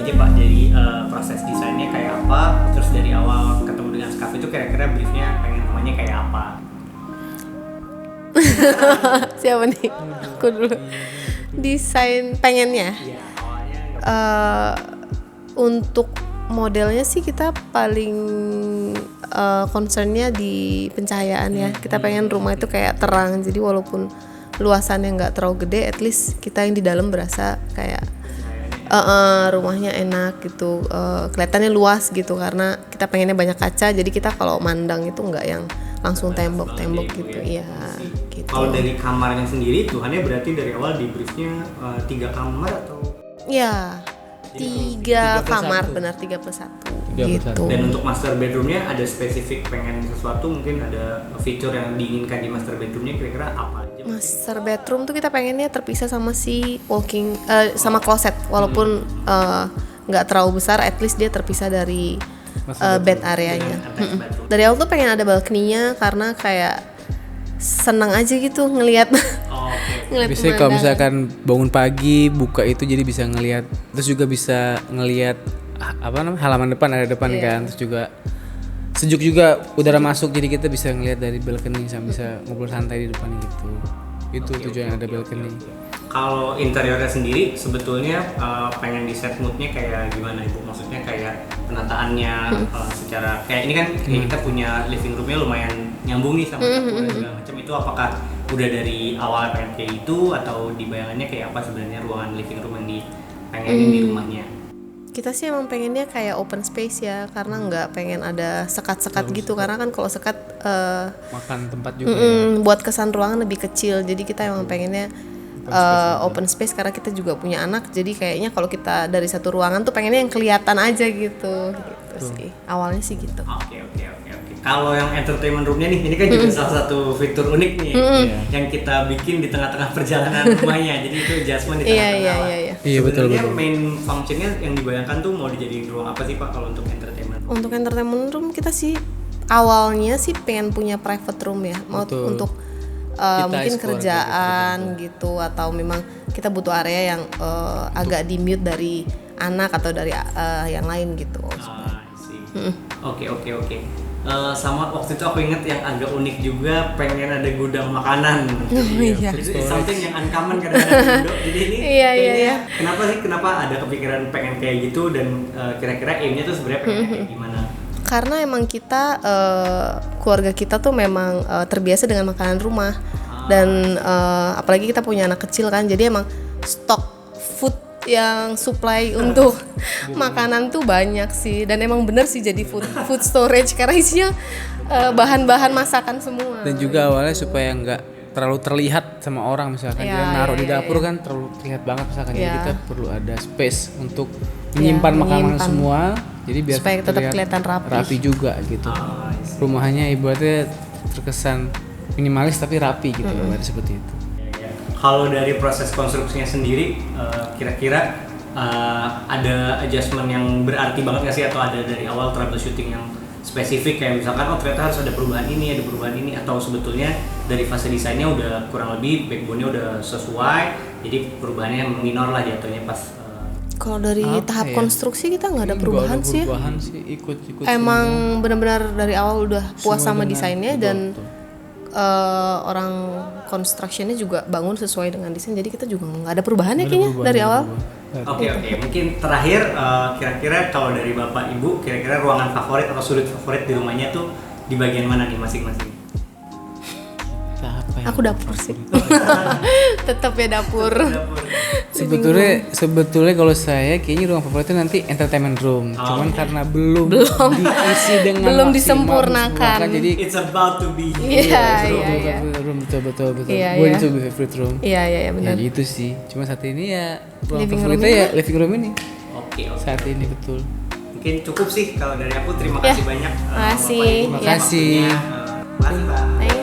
aja Pak, dari proses desainnya kayak apa, terus dari awal ketemu dengan staff itu kira-kira briefnya pengen rumahnya kayak apa? Siapa nih? Aku dulu. Desain pengennya. Iya, awalnya Untuk modelnya sih kita paling concernnya di pencahayaan ya. Kita pengen rumah itu kayak terang. Jadi walaupun luasannya nggak terlalu gede, at least kita yang di dalam berasa kayak rumahnya enak gitu. Kelihatannya luas gitu karena kita pengennya banyak kaca. Jadi kita kalau mandang itu nggak yang langsung tembok-tembok gitu. Iya, gitu. Kalau dari kamarnya sendiri, Tuhannya berarti dari awal di briefnya 3 kamar atau? Iya. 3 kamar, benar 3+1 gitu. Dan untuk master bedroomnya ada spesifik pengen sesuatu, mungkin ada fitur yang diinginkan di master bedroomnya, kira-kira apa aja? Master bedroom tuh kita pengennya terpisah sama si sama closet, walaupun nggak terlalu besar, at least dia terpisah dari bed areanya. Dari awal tuh pengen ada balkoninya karena kayak senang aja gitu ngelihat. Biasanya kalau misalkan bangun pagi buka itu jadi bisa ngelihat, terus juga bisa ngelihat halaman depan, ada depan kan, terus juga sejuk juga udara masuk, jadi kita bisa ngelihat dari balkoni sama bisa ngobrol santai di depan gitu. Itu tujuan ada balkoni. Kalau interiornya sendiri sebetulnya pengen di set moodnya kayak gimana Ibu? Maksudnya kayak penataannya secara kayak ini kan kita punya living roomnya lumayan nyambung nih sama dapur dan segala macam, itu apakah udah dari awal pengen kayak itu atau di bayangannya kayak apa sebenarnya ruangan living room yang dipengenin di rumahnya? Kita sih emang pengennya kayak open space ya, karena nggak pengen ada sekat-sekat gitu, karena kan kalau sekat makan tempat juga ya. buat kesan ruangan lebih kecil. Jadi kita emang pengennya open space karena kita juga punya anak, jadi kayaknya kalau kita dari satu ruangan tuh pengennya yang kelihatan aja gitu sih. Awalnya sih gitu. Oke. Kalau yang entertainment roomnya nih, ini kan juga salah satu fitur unik nih yang kita bikin di tengah-tengah perjalanan rumahnya. Jadi itu adjustment di tengah-tengah. Iya. Betul. Main functionnya yang dibayangkan tuh mau dijadiin ruang apa sih Pak kalau untuk entertainment room? Untuk entertainment room kita sih awalnya sih pengen punya private room ya, mau untuk mungkin kerjaan gitu, atau memang kita butuh area yang agak di mute dari anak atau dari yang lain gitu. Oke. Sama waktu itu aku inget yang agak unik juga, pengen ada gudang makanan. Iya. Jadi something yang uncommon kadang-kadang di Indo. Jadi ini Iya. Kenapa ada kepikiran pengen kayak gitu, dan kira-kira aimnya tuh sebenarnya pengen kayak gimana? Karena emang kita keluarga kita tuh memang terbiasa dengan makanan rumah, dan apalagi kita punya anak kecil kan, jadi emang stok food yang supply untuk makanan tuh banyak sih, dan emang bener sih jadi food storage karena isinya bahan-bahan masakan semua. Dan juga awalnya supaya nggak terlalu terlihat sama orang, misalkan dia naruh di dapur kan terlalu terlihat banget misalkan, jadi kita perlu ada space untuk menyimpan makanan semua, jadi biar supaya tetap kelihatan rapi juga gitu. Rumahnya ibaratnya terkesan minimalis tapi rapi gitu, seperti itu. Kalau dari proses konstruksinya sendiri, kira-kira ada adjustment yang berarti banget nggak sih, atau ada dari awal troubleshooting yang spesifik kayak misalkan ternyata harus ada perubahan ini, atau sebetulnya dari fase desainnya udah kurang lebih backbone-nya udah sesuai, jadi perubahannya minor lah jatuhnya pas. Kalau dari tahap konstruksi kita nggak ada perubahan sih. Ikut emang benar-benar dari awal udah puas sama desainnya, dan orang constructionnya juga bangun sesuai dengan desain, jadi kita juga nggak ada perubahannya kayaknya dari awal. Oke. Mungkin terakhir, kira-kira kalau dari Bapak Ibu, kira-kira ruangan favorit atau sudut favorit di rumahnya tuh di bagian mana nih masing-masing? Aku dapur sih. Tetap ya dapur. Sebetulnya kalau saya kayaknya ruang favoritnya nanti entertainment room. Cuman karena belum diisi dengan belum disempurnakan. Jadi it's about to be. Iya. Room betul. Iya. Going to be favorite room. Iya benar. Ya gitu sih. Cuma saat ini ya ruang Living favoritnya room ya living room ini. Oke. Saat ini betul. Mungkin cukup sih kalau dari aku. Terima kasih banyak. Makasih. Makasih. Makasih Pak.